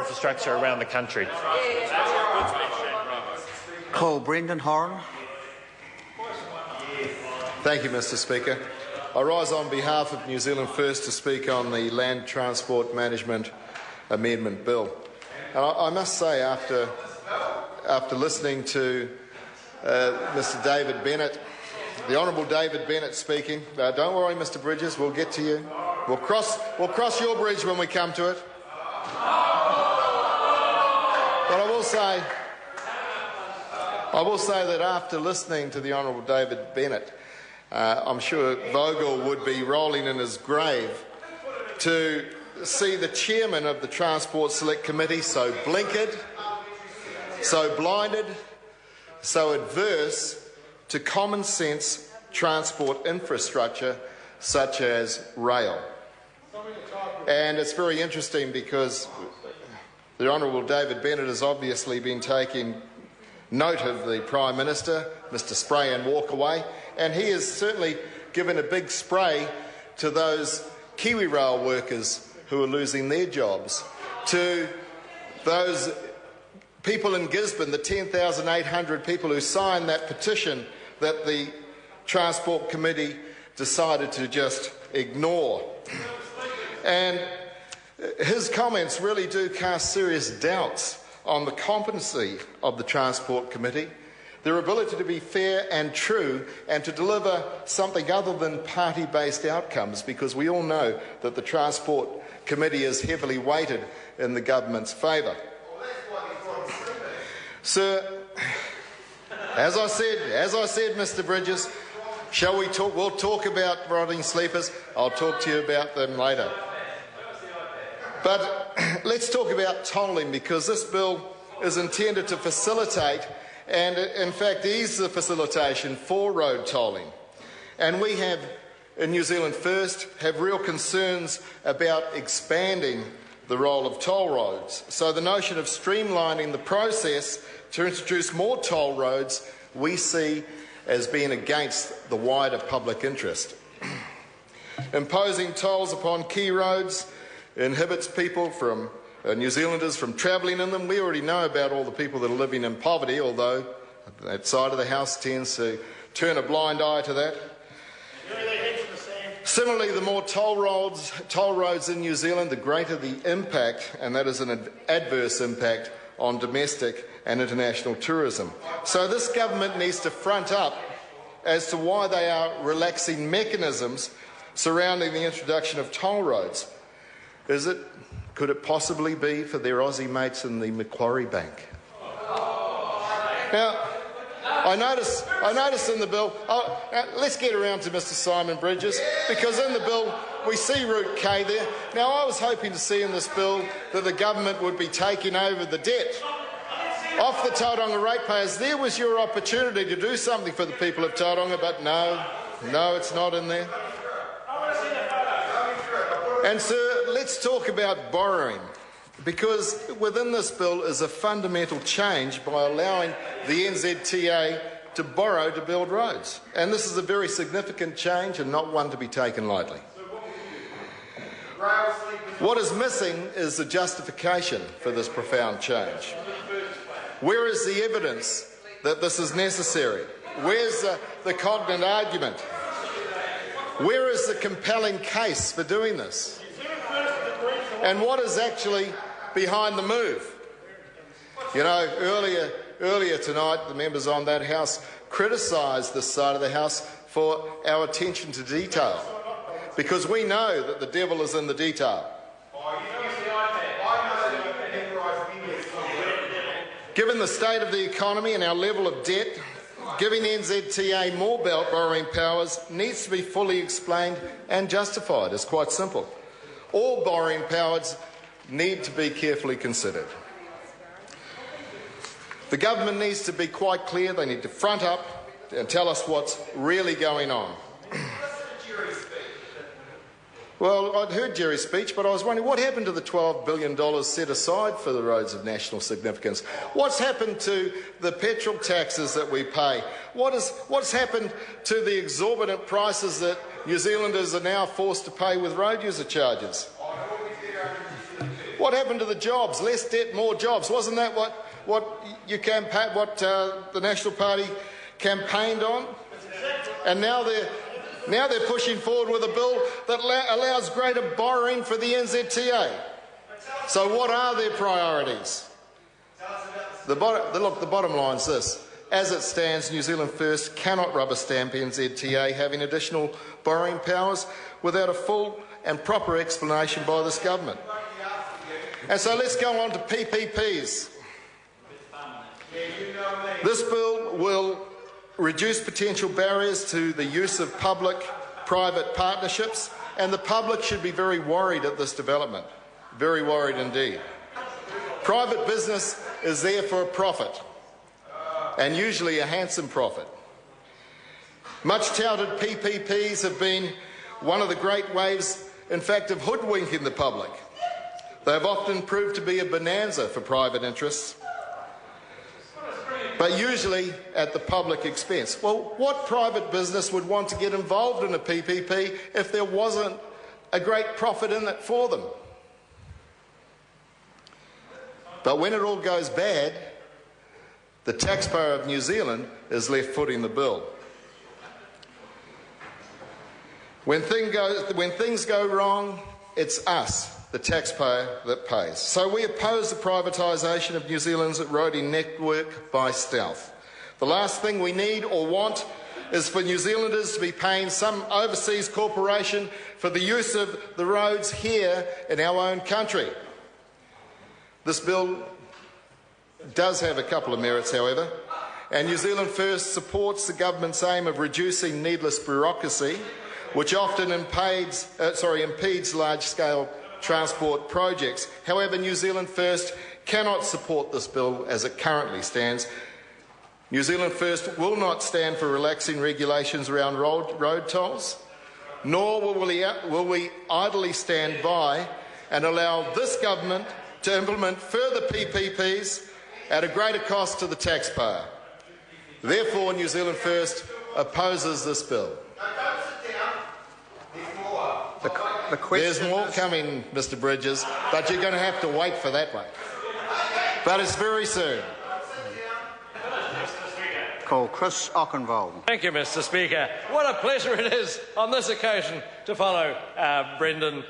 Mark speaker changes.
Speaker 1: infrastructure around the country.
Speaker 2: Call Brendan Horan.
Speaker 3: Thank you, Mr Speaker. I rise on behalf of New Zealand First to speak on the Land Transport Management Amendment Bill. And I must say, after listening to Mr David Bennett, the Honourable David Bennett speaking, don't worry, Mr Bridges, we'll get to you. We'll cross your bridge when we come to it. But I will say that after listening to the Honourable David Bennett, I'm sure Vogel would be rolling in his grave to see the chairman of the Transport Select Committee so blinkered, so blinded, so adverse to common sense transport infrastructure such as rail. And it's very interesting because the Honourable David Bennett has obviously been taking note of the Prime Minister, Mr Spray and Walk Away, and he has certainly given a big spray to those Kiwi Rail workers who are losing their jobs, to those people in Gisborne, the 10,800 people who signed that petition that the Transport Committee decided to just ignore. And his comments really do cast serious doubts on the competency of the Transport Committee, their ability to be fair and true and to deliver something other than party-based outcomes, because we all know that the Transport Committee is heavily weighted in the government's favour. Sir, as I said, Mr Bridges, shall we talk? We'll talk about rotting sleepers. I'll talk to you about them later. But let's talk about tolling, because this bill is intended to facilitate and, in fact, ease the facilitation for road tolling. And we have, in New Zealand First, have real concerns about expanding the role of toll roads. So the notion of streamlining the process to introduce more toll roads we see as being against the wider public interest. Imposing tolls upon key roads inhibits people from New Zealanders from travelling in them. We already know about all the people that are living in poverty, although that side of the House tends to turn a blind eye to that. Similarly, the more toll roads in New Zealand, the greater the impact, and that is an adverse impact on domestic and international tourism. So this government needs to front up as to why they are relaxing mechanisms surrounding the introduction of toll roads. Could it possibly be for their Aussie mates in the Macquarie Bank? Now, I notice in the bill, let's get around to Mr Simon Bridges, because in the bill we see Route K there. Now, I was hoping to see in this bill that the government would be taking over the debt off the Tauranga ratepayers. There was your opportunity to do something for the people of Tauranga, but no, it's not in there. And sir, let's talk about borrowing, because within this bill is a fundamental change by allowing the NZTA to borrow to build roads. And this is a very significant change and not one to be taken lightly. What is missing is the justification for this profound change. Where is the evidence that this is necessary? Where's the cognate argument? Where is the compelling case for doing this? And what is actually behind the move? You know, earlier tonight, the members on that House criticised this side of the House for our attention to detail, because we know that the devil is in the detail. Given the state of the economy and our level of debt, giving NZTA more borrowing powers needs to be fully explained and justified. It's quite simple. All borrowing powers need to be carefully considered. The government needs to be quite clear. They need to front up and tell us what's really going on. Well, I'd heard Jerry's speech, but I was wondering what happened to the $12 billion set aside for the roads of national significance? What's happened to the petrol taxes that we pay? What's happened to the exorbitant prices that New Zealanders are now forced to pay with road user charges? What happened to the jobs? Less debt, more jobs. Wasn't that what the National Party campaigned on? And now they're pushing forward with a bill that allows greater borrowing for the NZTA. So what are their priorities? The bottom line is this. As it stands, New Zealand First cannot rubber stamp NZTA having additional borrowing powers without a full and proper explanation by this government. And so let's go on to PPPs. This bill will reduce potential barriers to the use of public-private partnerships, and the public should be very worried at this development. Very worried indeed. Private business is there for a profit, and usually a handsome profit. Much touted PPPs have been one of the great waves, in fact, of hoodwinking the public. They have often proved to be a bonanza for private interests, but usually at the public expense. Well, what private business would want to get involved in a PPP if there wasn't a great profit in it for them? But when it all goes bad, the taxpayer of New Zealand is left footing the bill. When things go wrong, it's us, the taxpayer, that pays. So we oppose the privatisation of New Zealand's roading network by stealth. The last thing we need or want is for New Zealanders to be paying some overseas corporation for the use of the roads here in our own country. This bill does have a couple of merits, however, and New Zealand First supports the government's aim of reducing needless bureaucracy, which often impedes large-scale transport projects. However, New Zealand First cannot support this bill as it currently stands. New Zealand First will not stand for relaxing regulations around road tolls, nor will we idly stand by and allow this government to implement further PPPs at a greater cost to the taxpayer. Therefore, New Zealand First opposes this bill. There's more coming, Mr Bridges, but you're going to have to wait for that one. But it's very soon.
Speaker 2: Call Chris Ockenwald.
Speaker 1: Thank you, Mr Speaker. What a pleasure it is on this occasion to follow Brendan